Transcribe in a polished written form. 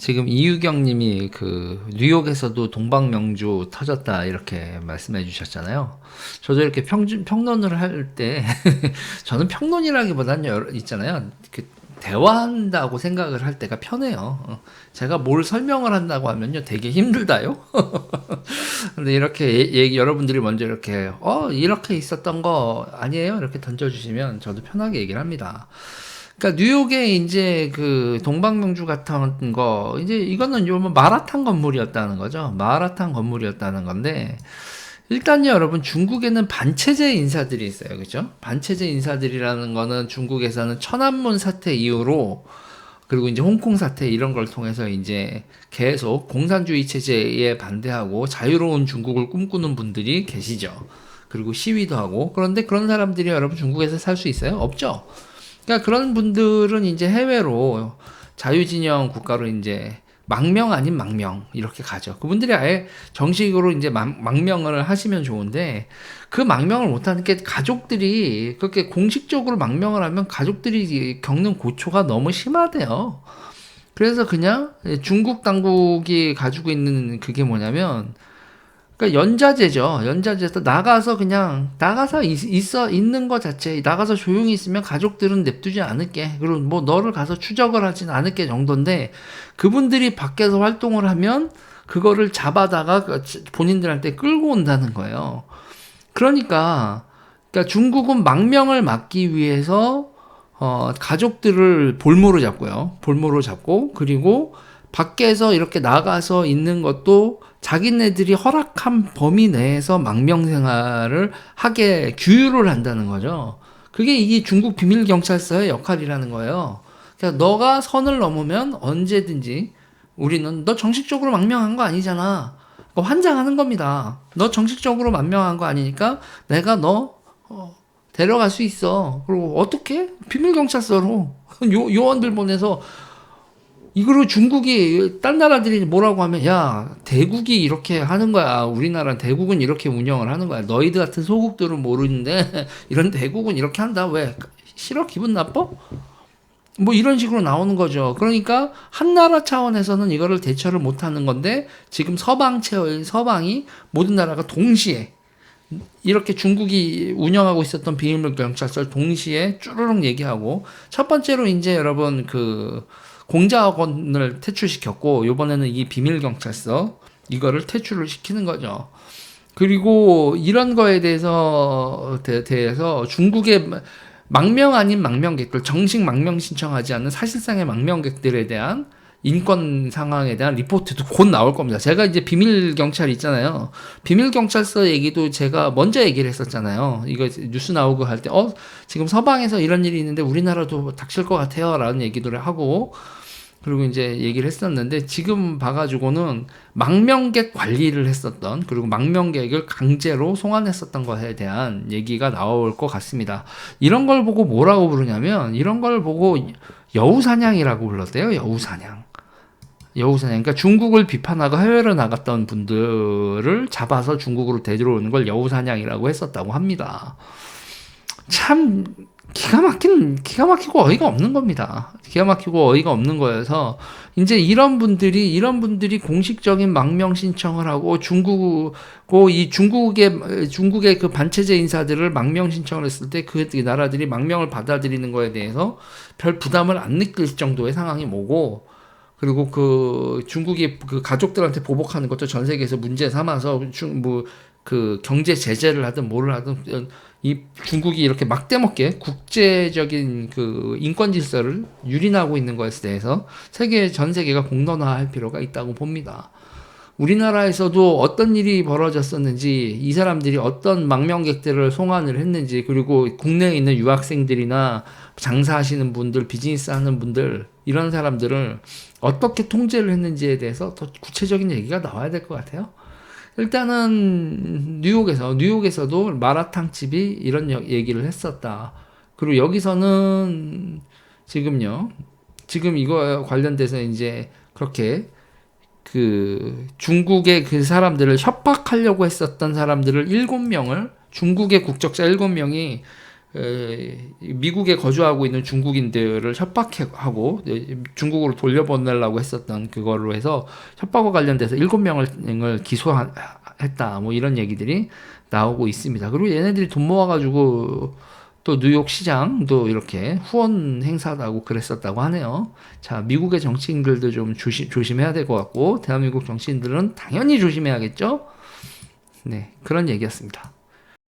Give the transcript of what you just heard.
지금 이유경 님이 그 뉴욕에서도 동방명주 터졌다 이렇게 말씀해 주셨잖아요. 저도 이렇게 평론을 할 때 저는 평론이라기보다는 있잖아요. 대화한다고 생각을 할 때가 편해요. 제가 뭘 설명을 한다고 하면요 되게 힘들다요. 근데 이렇게 여러분들이 먼저 이렇게 이렇게 있었던 거 아니에요? 이렇게 던져주시면 저도 편하게 얘기를 합니다. 그러니까 뉴욕에 이제 그 동방명주 같은 거 이제 이거는 요 마라탕 건물이었다는 거죠. 마라탕 건물이었다는 건데 일단요 여러분 중국에는 반체제 인사들이 있어요. 그죠? 반체제 인사들이라는 거는 중국에서는 천안문 사태 이후로 그리고 이제 홍콩 사태 이런 걸 통해서 이제 계속 공산주의 체제에 반대하고 자유로운 중국을 꿈꾸는 분들이 계시죠. 그리고 시위도 하고 그런데 그런 사람들이 여러분 중국에서 살 수 있어요? 없죠. 그러니까 그런 분들은 이제 해외로 자유진영 국가로 이제 망명 아닌 망명 이렇게 가죠. 그분들이 아예 정식으로 이제 망명을 하시면 좋은데 그 망명을 못하는 게 가족들이 그렇게 공식적으로 망명을 하면 가족들이 겪는 고초가 너무 심하대요. 그래서 그냥 중국 당국이 가지고 있는 그게 뭐냐면 그러니까 연자제죠. 연자제에서 나가서 그냥 나가서 있는 것 자체 나가서 조용히 있으면 가족들은 냅두지 않을게. 그리고 뭐 너를 가서 추적을 하진 않을게 정도인데 그분들이 밖에서 활동을 하면 그거를 잡아다가 본인들한테 끌고 온다는 거예요. 그러니까 중국은 망명을 막기 위해서 가족들을 볼모로 잡고요. 볼모로 잡고 그리고 밖에서 이렇게 나가서 있는 것도 자기네들이 허락한 범위 내에서 망명 생활을 하게 규율을 한다는 거죠. 그게 이게 중국 비밀경찰서의 역할이라는 거예요. 그러니까 너가 선을 넘으면 언제든지 우리는 너 정식적으로 망명한 거 아니잖아. 그러니까 환장하는 겁니다. 너 정식적으로 망명한 거 아니니까 내가 너 데려갈 수 있어. 그리고 어떻게? 비밀경찰서로 요원들 보내서 이거를 중국이 딴 나라들이 뭐라고 하면 야 대국이 이렇게 하는 거야. 우리나라 대국은 이렇게 운영을 하는 거야. 너희들 같은 소국들은 모르는데 이런 대국은 이렇게 한다. 왜? 싫어? 기분 나빠? 뭐 이런 식으로 나오는 거죠. 그러니까 한 나라 차원에서는 이거를 대처를 못 하는 건데 지금 서방이 모든 나라가 동시에 이렇게 중국이 운영하고 있었던 비밀경찰서를 동시에 쭈르륵 얘기하고 첫 번째로 이제 여러분 그 공작원을 퇴출시켰고 요번에는 이 비밀경찰서 이거를 퇴출을 시키는 거죠. 그리고 이런 거에 대해서 중국의 망명 아닌 망명객들, 정식 망명 신청하지 않는 사실상의 망명객들에 대한 인권 상황에 대한 리포트도 곧 나올 겁니다. 제가 이제 비밀경찰 있잖아요. 비밀경찰서 얘기도 제가 먼저 얘기를 했었잖아요. 이거 뉴스 나오고 할 때, 지금 서방에서 이런 일이 있는데 우리나라도 닥칠 것 같아요. 라는 얘기들을 하고, 그리고 이제 얘기를 했었는데, 지금 봐가지고는 망명객 관리를 했었던, 그리고 망명객을 강제로 송환했었던 것에 대한 얘기가 나올 것 같습니다. 이런 걸 보고 뭐라고 부르냐면, 이런 걸 보고 여우사냥이라고 불렀대요. 여우사냥. 그러니까 중국을 비판하고 해외로 나갔던 분들을 잡아서 중국으로 데려오는 걸 여우사냥이라고 했었다고 합니다. 참 기가 막히고 어이가 없는 겁니다. 기가 막히고 어이가 없는 거여서 이제 이런 분들이 공식적인 망명 신청을 하고 중국의 그 반체제 인사들을 망명 신청을 했을 때 그 나라들이 망명을 받아들이는 거에 대해서 별 부담을 안 느낄 정도의 상황이 뭐고 그리고 그 중국이 그 가족들한테 보복하는 것도 전 세계에서 문제 삼아서 그 경제 제재를 하든 뭐를 하든 이 중국이 이렇게 막대먹게 국제적인 그 인권 질서를 유린하고 있는 것에 대해서 전 세계가 공론화할 필요가 있다고 봅니다. 우리나라에서도 어떤 일이 벌어졌었는지 이 사람들이 어떤 망명객들을 송환을 했는지 그리고 국내에 있는 유학생들이나 장사하시는 분들 비즈니스 하는 분들 이런 사람들을 어떻게 통제를 했는지에 대해서 더 구체적인 얘기가 나와야 될 것 같아요. 일단은 뉴욕에서도 마라탕 집이 이런 얘기를 했었다. 그리고 여기서는 지금 이거 관련돼서 이제 그렇게 그 중국의 그 사람들을 협박하려고 했었던 사람들을 7명을 중국의 국적자 7명이 미국에 거주하고 있는 중국인들을 협박하고 중국으로 돌려보내려고 했었던 그걸로 해서 협박과 관련돼서 7명을 기소했다. 뭐 이런 얘기들이 나오고 있습니다. 그리고 얘네들이 돈 모아가지고 또 뉴욕 시장도 이렇게 후원 행사하고 그랬었다고 하네요. 자, 미국의 정치인들도 좀 조심해야 될 것 같고, 대한민국 정치인들은 당연히 조심해야겠죠? 네, 그런 얘기였습니다.